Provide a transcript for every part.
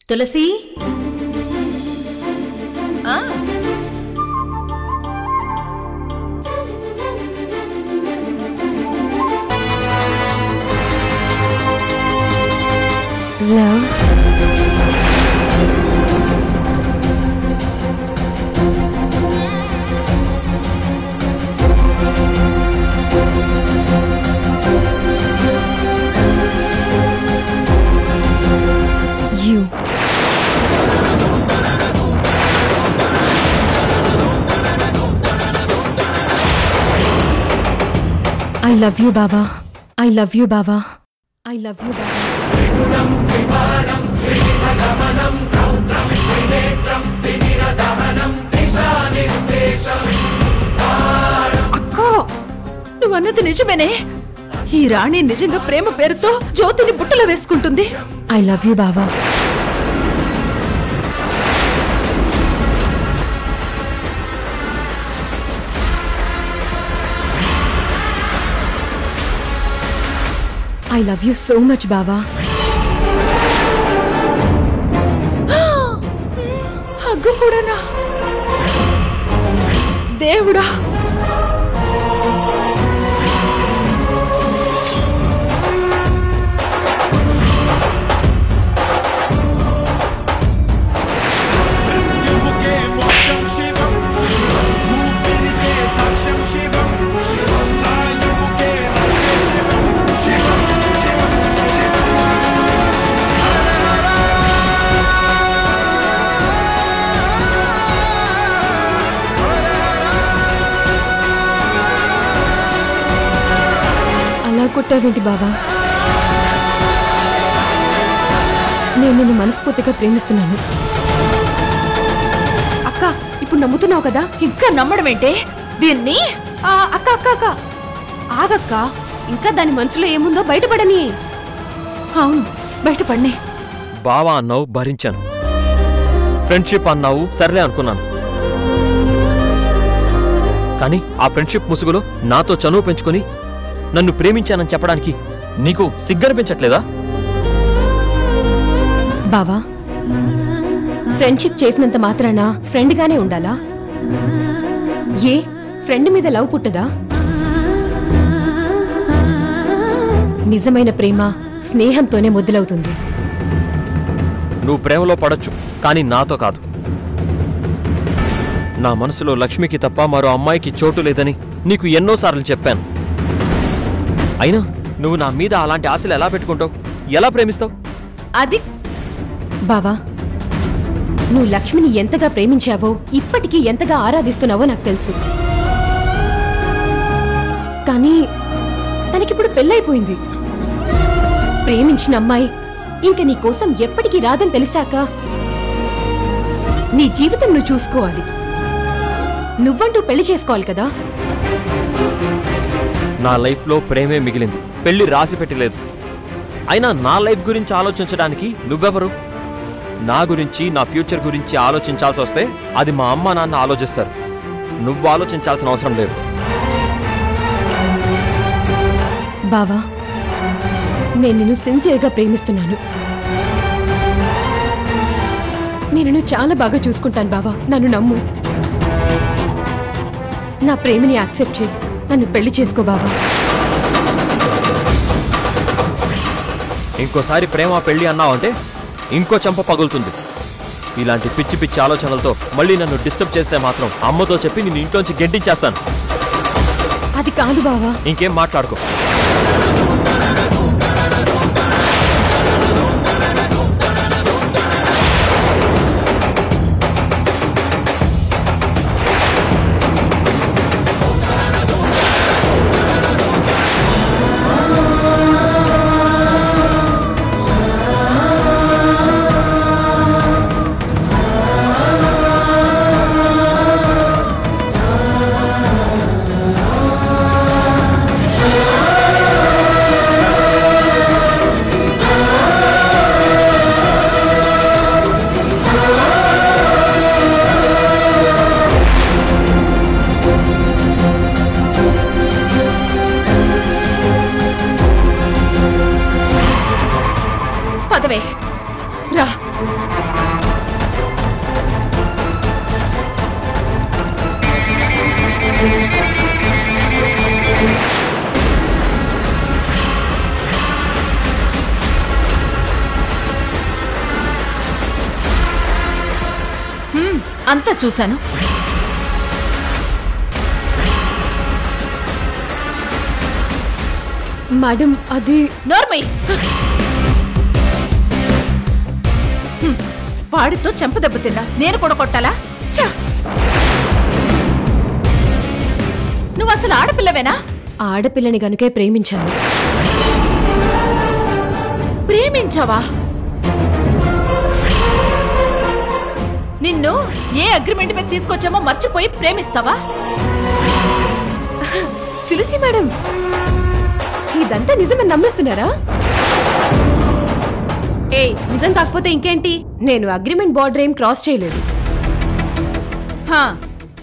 Tulasi Love. You. I love you, Baba. I love you, Baba. I love you, Baba. అక్క నువ్వన్నది నిజమేనే ఈ రాణి నిజంగా ప్రేమ పేరుతో జ్యోతిని బుట్టలో వేసుకుంటుంది I love you, Baba. I love you so much, Baba. Hug కూడానా దేవుడా కొట్టావేంటి బాబా? నేను నిన్ను మనస్ఫూర్తిగా ప్రేమిస్తున్నాను. అక్క ఇప్పుడు నమ్ముతున్నావు కదా ఇంకా నమ్మడం ఏంటే దీన్ని? అక్క అక్క అక్క ఆగక్క ఇంకా దాని మనసులో ఏముందో బయటపడని. అవును బయటపడనే. బావా అన్నావు భరించాను, ఫ్రెండ్షిప్ అన్నావు సర్లే అనుకున్నాను. కానీ ఆ ఫ్రెండ్షిప్ ముసుగులో నాతో చనువు పెంచుకొని నన్ను ప్రేమించానని చెప్పడానికి నీకు సిగ్గనిపించట్లేదా? బావా ఫ్రెండ్షిప్ చేసినంత మాత్రాన ఫ్రెండ్గానే ఉండాలా? ఏ ఫ్రెండ్ మీద లవ్ పుట్టదా? నిజమైన ప్రేమ స్నేహంతోనే మొదలవుతుంది. నువ్వు ప్రేమలో పడొచ్చు, కానీ నాతో కాదు. నా మనసులో లక్ష్మికి తప్ప మరో అమ్మాయికి చోటు లేదని నీకు ఎన్నోసార్లు చెప్పాను. అయినా నువ్వు నా మీద అలాంటి ఆశలు ఎలా పెట్టుకుంటావు, ఎలా ప్రేమిస్తావు? అది బావా నువ్వు లక్ష్మిని ఎంతగా ప్రేమించావో ఇప్పటికీ ఎంతగా ఆరాధిస్తున్నావో నాకు తెలుసు. కానీ తనకిప్పుడు పెళ్ళైపోయింది. ప్రేమించిన అమ్మాయి ఇంక నీ కోసం ఎప్పటికీ రాదని తెలిసాక నీ జీవితం నువ్వు చూసుకోవాలి. నువ్వంటూ పెళ్లి చేసుకోవాలి కదా. నా లైఫ్లో ప్రేమే మిగిలింది, పెళ్లి రాసి పెట్టలేదు. అయినా నా లైఫ్ గురించి ఆలోచించడానికి నువ్వెవరు? నా గురించి నా ఫ్యూచర్ గురించి ఆలోచించాల్సి వస్తే అది మా అమ్మ నాన్న ఆలోచిస్తారు. నువ్వు ఆలోచించాల్సిన అవసరం లేదు. బావా నేను నిన్ను సిన్సియర్గా ప్రేమిస్తున్నాను. నేను నిన్ను చాలా బాగా చూసుకుంటాను బావా, నన్ను నమ్ము. నా ప్రేమని యాక్సెప్ట్ చేయి, నన్ను పెళ్లి చేసుకో బావా. ఇంకోసారి ప్రేమ పెళ్లి అన్నావంటే ఇంకో చెంప పగులుతుంది. ఇలాంటి పిచ్చి పిచ్చి ఆలోచనలతో మళ్ళీ నన్ను డిస్టర్బ్ చేస్తే మాత్రం అమ్మతో చెప్పి నిన్ను ఇంట్లోంచి గెంటించేస్తాను. అది కాదు బావా. ఇంకేం మాట్లాడుకో. అంతా చూశాను. మేడం అది నోర్మై, వాడితో చెంపదెబ్బ తిన్నా నేను కూడా కొట్టాలా? ఛ! నువ్వు అసలు ఆడపిల్లవేనా? ఆడపిల్లని గనుకే ప్రేమించాను. ప్రేమించావా? నిన్ను ఏ అగ్రిమెంట్ మీద తీసుకొచ్చామో మర్చిపోయి ప్రేమిస్తావా? తులసి మేడం, ఇదంతా నిజమని నమ్మిస్తున్నారా? నిజం కాకపోతే ఇంకేంటి? నేను అగ్రిమెంట్ బార్డర్ ఏం క్రాస్ చేయలేదు.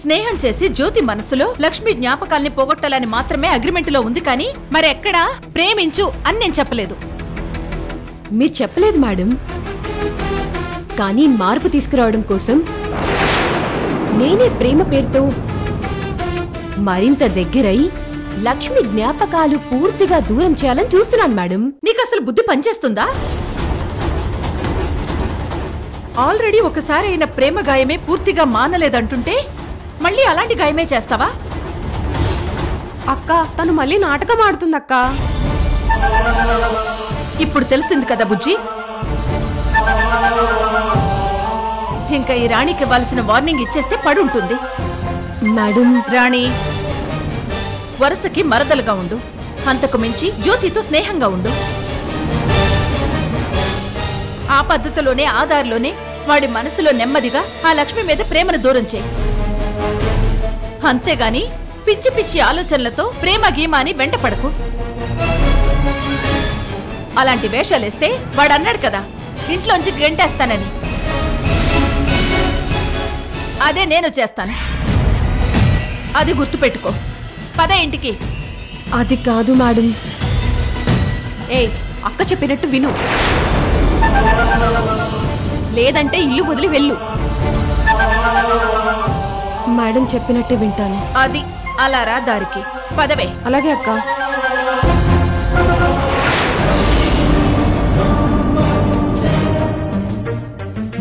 స్నేహం చేసి జ్యోతి మనసులో లక్ష్మి జ్ఞాపకాల్ని పోగొట్టాలని మాత్రమే అగ్రిమెంట్లో ఉంది, కానీ మరెక్కడా ప్రేమించు అని నేను చెప్పలేదు. మీరు చెప్పలేదు మేడం, కానీ మార్పు తీసుకురావడం కోసం నేనే ప్రేమ పేరుతో మరింత దగ్గరై లక్ష్మి జ్ఞాపకాలు పూర్తిగా దూరం చేయాలని చూస్తున్నాను మేడం. నీకు అసలు బుద్ధి పనిచేస్తుందా? ఆల్రెడీ ఒకసారి అయిన ప్రేమ గాయమే పూర్తిగా మానలేదంటుంటే మళ్ళీ అలాంటి గాయమే చేస్తావా? అక్క, తను మళ్ళీ నాటకం ఆడుతుందక్క. ఇప్పుడు తెలిసింది కదా బుజ్జి. ఇంకా ఈ రాణికి ఇవ్వాల్సిన వార్నింగ్ ఇచ్చేస్తే పడుంటుంది. మేడం, రాణి, వరుసకి మరదలుగా ఉండు, అంతకు మించి జ్యోతితో స్నేహంగా ఉండు. ఆ పద్ధతిలోనే ఆధార్లోనే వాడి మనసులో నెమ్మదిగా ఆ లక్ష్మి మీద ప్రేమను దూరం చేయి. అంతేగాని పిచ్చి పిచ్చి ఆలోచనలతో ప్రేమ గీమా అని వెంట పడకు. అలాంటి వేషాలేస్తే వాడన్నాడు కదా ఇంట్లోంచి గెంటేస్తానని, అదే నేను చేస్తాను. అది గుర్తుపెట్టుకో. పద ఇంటికి. అది కాదు మేడం. అక్క చెప్పినట్టు విను, లేదంటే ఇల్లు వదిలి వెళ్ళు. మేడం చెప్పినట్టే వింటాను. అది అలా రా దారికి. పదవే. అలాగే అక్క.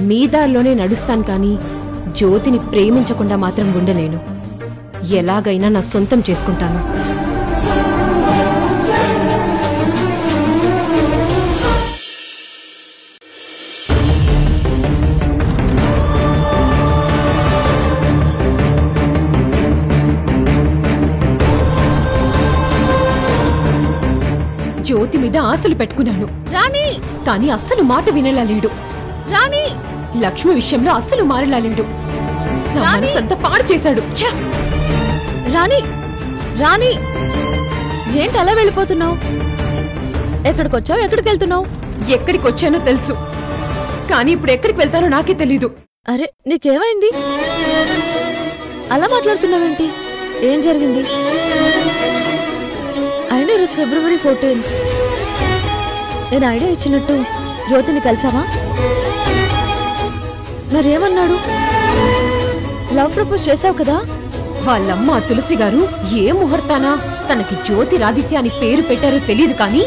మీ దారిలోనే నడుస్తాను, కానీ జ్యోతిని ప్రేమించకుండా మాత్రం ఉండలేను. ఎలాగైనా నా సొంతం చేసుకుంటాను. జ్యోతి మీద ఆశలు పెట్టుకున్నాను రాణి, కానీ అస్సలు మాట వినేలా లేడు. రాణి, లక్ష్మి విషయంలో అస్సలు మారేలా లేడు. నా మనసంతా పాడు చేశాడు. రాణి, రాణి, ఏంటి అలా వెళ్ళిపోతున్నావు? ఎక్కడికొచ్చావు? ఎక్కడికి వెళ్తున్నావు? ఎక్కడికి వచ్చానో తెలుసు, కానీ ఇప్పుడు ఎక్కడికి వెళ్తానో నాకే తెలీదు. అరే, నీకేమైంది? అలా మాట్లాడుతున్నావేంటి? ఏం జరిగింది? అయినా ఈరోజు ఫిబ్రవరి 14. నేను ఐడియా ఇచ్చినట్టు జ్యోతిని కలిసావా? మరేమన్నాడు? లవ్ ప్రపోజ్ చేసావు కదా? వాళ్ళమ్మ తులసి గారు ఏ ముహూర్తానా తనకి జ్యోతిరాదిత్య అని పేరు పెట్టారో తెలియదు, కానీ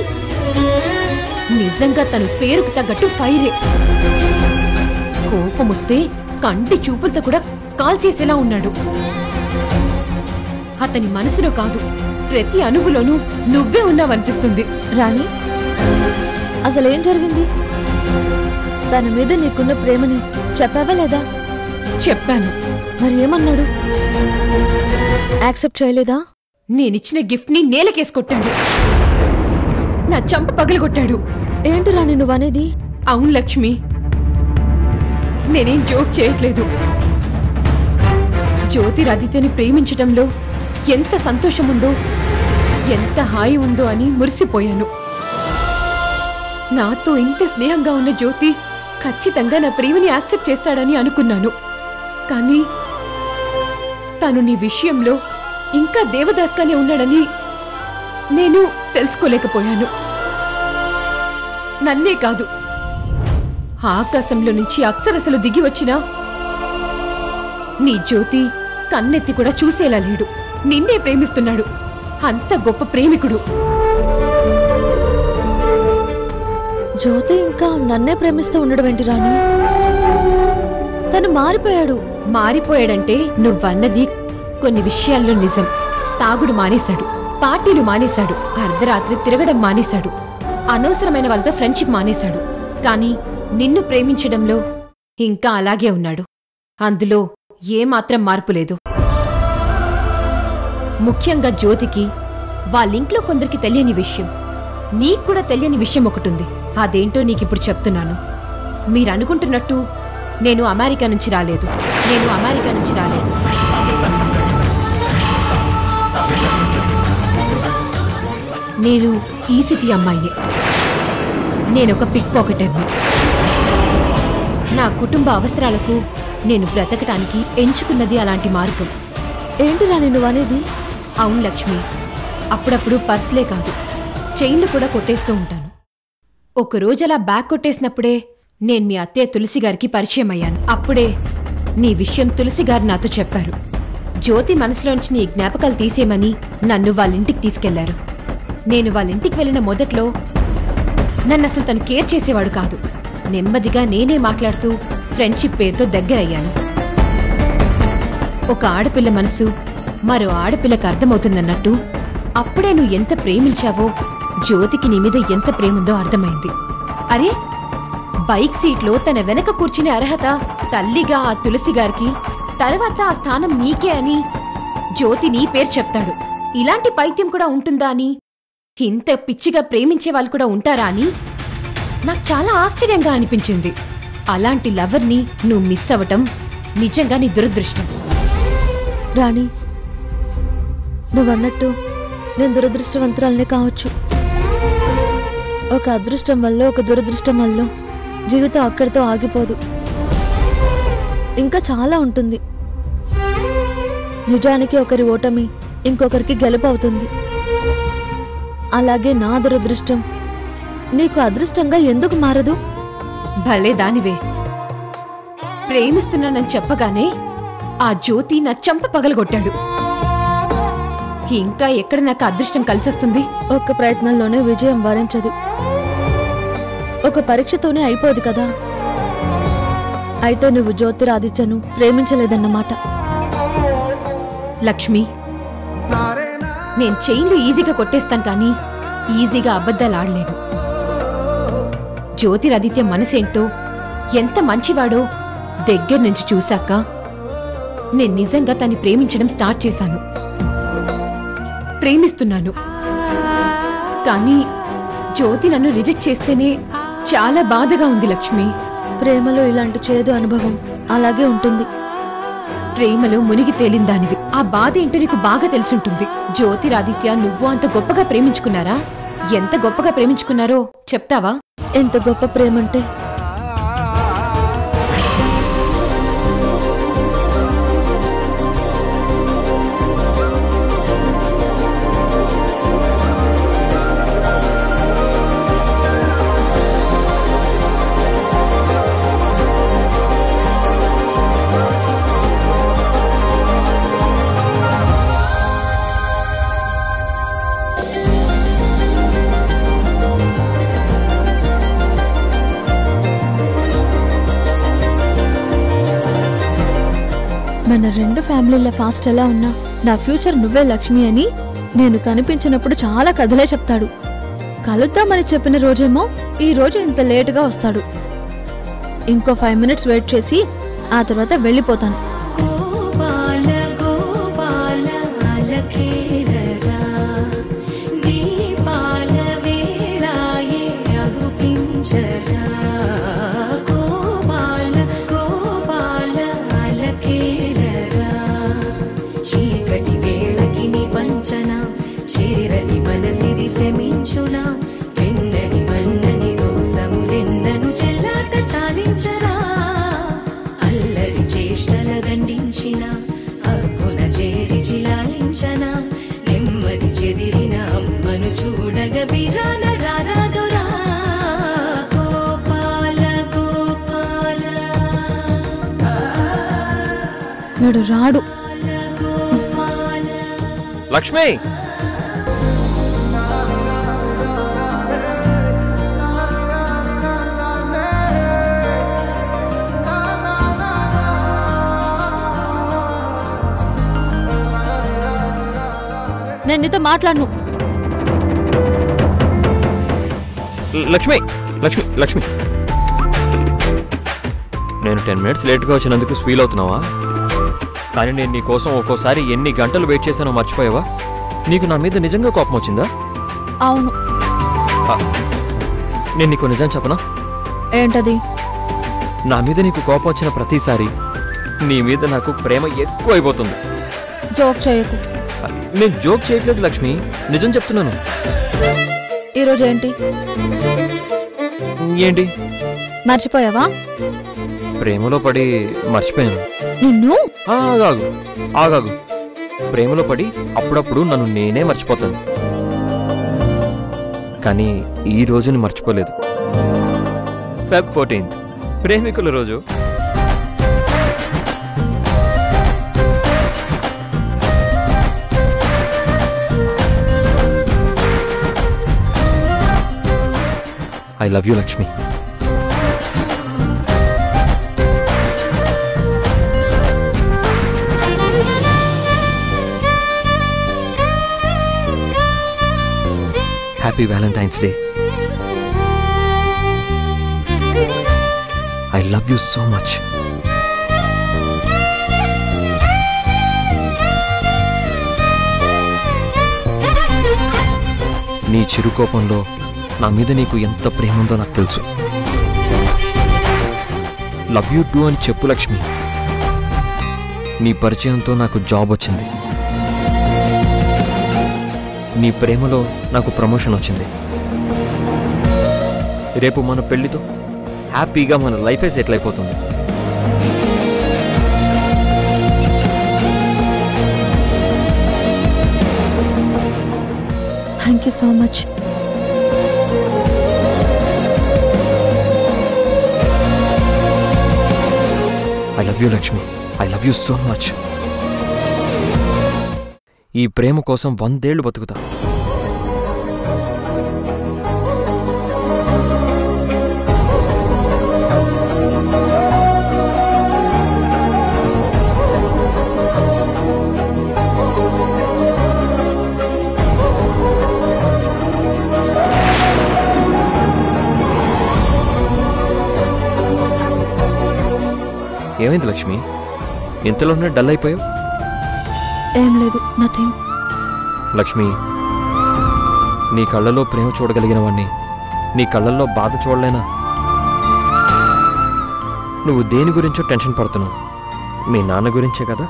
నిజంగా తను పేరుకు తగ్గట్టు ఫైరే. కోపమొస్తే కంటి చూపులతో కూడా కాల్చేసేలా ఉన్నాడు. అతని మనసులో కాదు, ప్రతి అణువులోనూ నువ్వే ఉన్నావనిపిస్తుంది. రాణి, అసలేం జరిగింది? తన మీద నీకున్న ప్రేమని చెప్పావా లేదా? చెప్పాను. మరి ఏమన్నాడు? యాక్సెప్ట్ చేయలేదా? నేనిచ్చిన గిఫ్ట్ ని నేలకేసుకొట్టాడు. నా చంప పగలగొట్టాడు. ఏంటి రాణి నువ్వనేది? అవును లక్ష్మి, నేనేం జోక్ చేయట్లేదు. జ్యోతిరాదిత్యని ప్రేమించటంలో ఎంత సంతోషముందో, ఎంత హాయి ఉందో అని మురిసిపోయాను. నాతో ఇంత స్నేహంగా ఉన్న జ్యోతి ఖచ్చితంగా నా ప్రేమని యాక్సెప్ట్ చేస్తాడని అనుకున్నాను, కానీ తను నీ విషయంలో ఇంకా దేవదాస్గానే ఉన్నాడని నేను తెలుసుకోలేకపోయాను. నన్నే కాదు, ఆకాశంలో నుంచి అప్సరసలు దిగి వచ్చినా నీ జ్యోతి కన్నెత్తి కూడా చూసేలా లేడు. నిన్నే ప్రేమిస్తున్నాడు. అంత గొప్ప ప్రేమికుడు. జ్యోతి ఇంకా నన్నే ప్రేమిస్తూ ఉండడం ఏంటి రాణి? తను మారిపోయాడు. మారిపోయాడంటే నువ్వన్నది కొన్ని విషయాల్లో నిజం. తాగుడు మానేశాడు, పార్టీలు మానేశాడు, అర్ధరాత్రి తిరగడం మానేశాడు, అనవసరమైన వాళ్ళతో ఫ్రెండ్షిప్ మానేశాడు. కానీ నిన్ను ప్రేమించడంలో ఇంకా అలాగే ఉన్నాడు. అందులో ఏమాత్రం మార్పు లేదు. ముఖ్యంగా జ్యోతికి వాళ్ళింట్లో కొందరికి తెలియని విషయం, నీక్కూడా తెలియని విషయం ఒకటుంది. అదేంటో నీకిప్పుడు చెప్తున్నాను. మీరనుకుంటున్నట్టు నేను అమెరికా నుంచి రాలేదు. నేను ఈ సిటీ అమ్మాయిని. నేనొక పిక్ పాకెటర్ని. నా కుటుంబ అవసరాలకు నేను బ్రతకటానికి ఎంచుకున్నది అలాంటి మార్గం. ఏంటి రాణి నువ్వనేది? అవును లక్ష్మి, అప్పుడప్పుడు పర్స్లే కాదు, చైన్లు కూడా కొట్టేస్తూ ఉంటాను. ఒకరోజు అలా బ్యాగ్ కొట్టేసినప్పుడే నేను మీ అత్తయ్య తులసిగారికి పరిచయం అయ్యాను. అప్పుడే నీ విషయం తులసిగారు నాతో చెప్పారు. జ్యోతి మనసులోంచి నీ జ్ఞాపకాలు తీసేయమని నన్ను వాళ్ళింటికి తీసుకెళ్లారు. నేను వాళ్ళింటికి వెళ్ళిన మొదట్లో నన్ను అసలు తను కేర్ చేసేవాడు కాదు. నెమ్మదిగా నేనే మాట్లాడుతూ ఫ్రెండ్షిప్ పేరుతో దగ్గరయ్యాను. ఒక ఆడపిల్ల మనసు మరో ఆడపిల్లకి అర్థమవుతుందన్నట్టు అప్పుడే నువ్వు ఎంత ప్రేమించావో జ్యోతికి నీ మీద ఎంత ప్రేముందో అర్థమైంది. అరే, బైక్ సీట్లో తన వెనక కూర్చునే అర్హత తల్లిగా ఆ తులసిగారికి, తర్వాత ఆ స్థానం నీకే అని జ్యోతి నీ పేరు చెప్తాడు. ఇలాంటి పైత్యం కూడా ఉంటుందా అని, ఇంత పిచ్చిగా ప్రేమించే వాళ్ళు కూడా ఉంటారా అని నాకు చాలా ఆశ్చర్యంగా అనిపించింది. అలాంటి లవర్ని నువ్వు మిస్ అవ్వటం నిజంగా నీ దురదృష్టం. రాణి, నువ్వన్నట్టు నేను దురదృష్టవంతురాలనే కావచ్చు. ఒక అదృష్టం వల్ల, ఒక దురదృష్టం వల్ల జీవితం అక్కడితో ఆగిపోదు. ఇంకా చాలా ఉంటుంది. నిజానికి ఒకరి ఓటమి ఇంకొకరికి గెలుపు అవుతుంది. అలాగే నా దురదృష్టం నీకు అదృష్టంగా ఎందుకు మారదు? భలే దానివే. ప్రేమిస్తున్నానని చెప్పగానే ఆ జ్యోతి నా చెంప పగలగొట్టాడు. ఇంకా ఎక్కడ నాకు అదృష్టం కలిసొస్తుంది? ఒక్క ప్రయత్నంలోనే విజయం వరించదు. ఒక పరీక్షతోనే అయిపోదు కదా. అయితే నువ్వు జ్యోతిరాదిత్యను ప్రేమించలేదన్నమాట. లక్ష్మి, నేను చైన్లు ఈజీగా కొట్టేస్తాను కానీ ఈజీగా అబద్ధాలు ఆడలేను. జ్యోతిరాదిత్య మనసేంటో, ఎంత మంచివాడో దగ్గర నుంచి చూశాక నేను నిజంగా తన్ని ప్రేమించడం స్టార్ట్ చేశాను. ప్రేమిస్తున్నాను. కానీ జ్యోతి నన్ను రిజెక్ట్ చేస్తేనే చాలా బాధగా ఉంది లక్ష్మి. ప్రేమలో ఇలాంటి చేదు అనుభవం అలాగే ఉంటుంది. ప్రేమలో మునిగి తేలిందానివి. ఆ బాధ ఏంటో నీకు బాగా తెలుసుంటుంది. జ్యోతిరాదిత్య నువ్వు అంత గొప్పగా ప్రేమించుకున్నారా? ఎంత గొప్పగా ప్రేమించుకున్నారో చెప్తావా? ఎంత గొప్ప ప్రేమంటే మన రెండు ఫ్యామిలీల ఫాస్ట్ ఎలా ఉన్నా నా ఫ్యూచర్ నువ్వే లక్ష్మి అని నేను కనిపించినప్పుడు చాలా కథలే చెప్తాడు. కలుద్దామని చెప్పిన రోజేమో ఈ రోజు ఇంత లేటుగా వస్తాడు. ఇంకో 5 minutes వెయిట్ చేసి ఆ తర్వాత వెళ్ళిపోతాను. నడు రాడు. లక్ష్మి, నేను నీతో మాట్లాడను. లక్ష్మి లక్ష్మి లక్ష్మి నేను 10 minutes లేట్గా వచ్చినందుకు ఫీల్ అవుతున్నావా? కానీ నేను నీ కోసం ఒక్కోసారి ఎన్ని గంటలు వెయిట్ చేశానో మర్చిపోయావా? నీకు నా మీద నిజంగా కోపం వచ్చిందా? అవును. నేను నీకు నిజం చెప్పనా? ఏంటది? నా మీద నీకు కోపం వచ్చిన ప్రతిసారి నీ మీద నాకు ప్రేమ ఎక్కువ అయిపోతుంది. జోక్ చేయకు. నేను జోక్ చేయట్లేదు లక్ష్మి, నిజం చెప్తున్నాను. ఈరోజు ఏంటి? ఏంటి? మర్చిపోయావా? ప్రేమలో పడి మర్చిపోయాను. నిన్ను ఆగాగు ఆగాగు ప్రేమలో పడి అప్పుడప్పుడు నన్ను నేనే మర్చిపోతాను, కానీ ఈ రోజుని మర్చిపోలేదు. Feb 14th ప్రేమికుల రోజు. I love you, Lakshmi. Happy Valentine's Day. I love you so much. నీ చిరుకోపంలో నా మీద నీకు ఎంత ప్రేమ ఉందో నాకు తెలుసు. లవ్ యూ టూ అని చెప్పు లక్ష్మి. నీ పరిచయంతో నాకు జాబ్ వచ్చింది, నీ ప్రేమలో నాకు ప్రమోషన్ వచ్చింది. రేపు మన పెళ్లితో హ్యాపీగా మన లైఫే సెటిల్ అయిపోతుంది. Thank you so much. I love you Lakshmi, I love you so much. ఈ ప్రేమ కోసం 100 ఏళ్ళు బతుకుతా. ఏమైంది లక్ష్మి, ఇంతలోనే డల్ అయిపోయావు? ఏం లేదు, నథింగ్. లక్ష్మి, నీ కళ్ళలో ప్రేమ చూడగలిగిన వాణ్ణి నీ కళ్ళల్లో బాధ చూడలేనా? నువ్వు దేని గురించో టెన్షన్ పడుతున్నావు, మీ నాన్న గురించే కదా?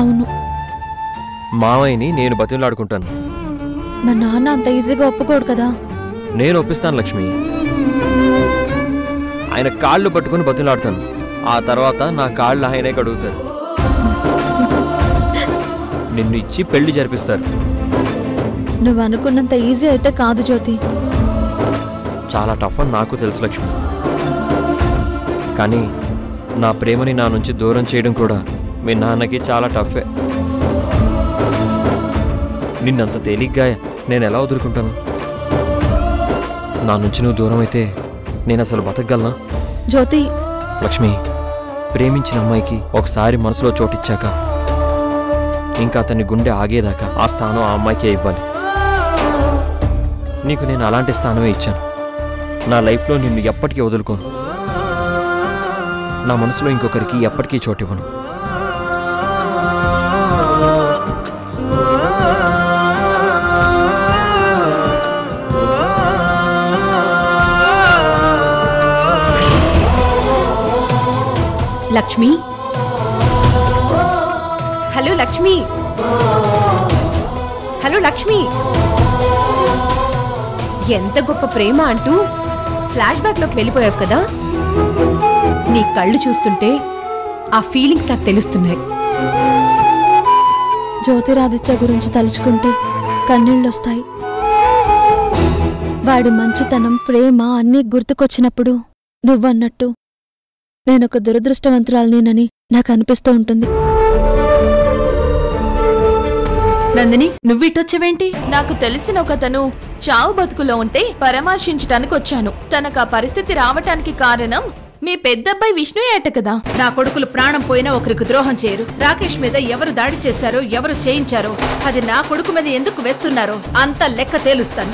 అవును. మావయ్యని నేను బతిమలాడుకుంటాను. మా నాన్న అంత ఈజీగా ఒప్పుకోడు కదా. నేను ఒప్పిస్తాను లక్ష్మి. ఆయన కాళ్ళు పట్టుకుని బతిమలాడుతాను, ఆ తర్వాత నా కాళ్ళు ఆయనే కడుగుతారు. నిన్ను ఇచ్చి పెళ్లి జరిపిస్తారు. నువ్వు అనుకున్నంత ఈజీ అయితే కాదు జ్యోతి. చాలా టఫ్ అని నాకు తెలుసు లక్ష్మి, కానీ నా ప్రేమని నా నుంచి దూరం చేయడం కూడా మీ నాన్నకి చాలా టఫే. నిన్నంత తేలిగ్గా నేను ఎలా వదులుకుంటాను? నా నుంచి నువ్వు దూరం అయితే నేను అసలు బతకగలనా? జ్యోతి. లక్ష్మి, ప్రేమించిన అమ్మాయికి ఒకసారి మనసులో చోటిచ్చాక ఇంకా అతన్ని గుండె ఆగేదాకా ఆ స్థానం ఆ అమ్మాయికే ఇవ్వాలి. నీకు నేను అలాంటి స్థానమే ఇచ్చాను. నా లైఫ్లో నిన్ను ఎప్పటికీ వదులుకోను. నా మనసులో ఇంకొకరికి ఎప్పటికీ చోటివ్వను. Lakshmi, hello Lakshmi, hello Lakshmi. ఎంత గొప్ప ప్రేమ అంటూ ఫ్లాష్ బ్యాక్ లోకి వెళ్ళిపోయావు కదా. నీ కళ్ళు చూస్తుంటే ఆ ఫీలింగ్స్ నాకు తెలుస్తున్నాయి. జ్యోతిరాదిత్య గురించి తలుచుకుంటే కన్నీళ్ళొస్తాయి. వాడి మంచితనం, ప్రేమ అన్నీ గుర్తుకొచ్చినప్పుడు నువ్వన్నట్టు నేనొక దురదృష్టవంతురాలినేనని నాకు అనిపిస్తూ ఉంటుంది. నందిని, నువ్విటొచ్చేవేంటి? నాకు తెలిసిన ఒకతను చావు బతుకులో ఉంటే పరామర్శించటానికి వచ్చాను. తనకు ఆ పరిస్థితి రావటానికి కారణం మీ పెద్దబ్బాయి విష్ణు ఏట కదా. నా కొడుకులు ప్రాణం పోయినా ఒకరికి ద్రోహం చేయరు. రాకేష్ మీద ఎవరు దాడి చేశారో, ఎవరు చేయించారో, అది నా కొడుకు మీద ఎందుకు వేస్తున్నారో అంత లెక్క తేలుస్తాను.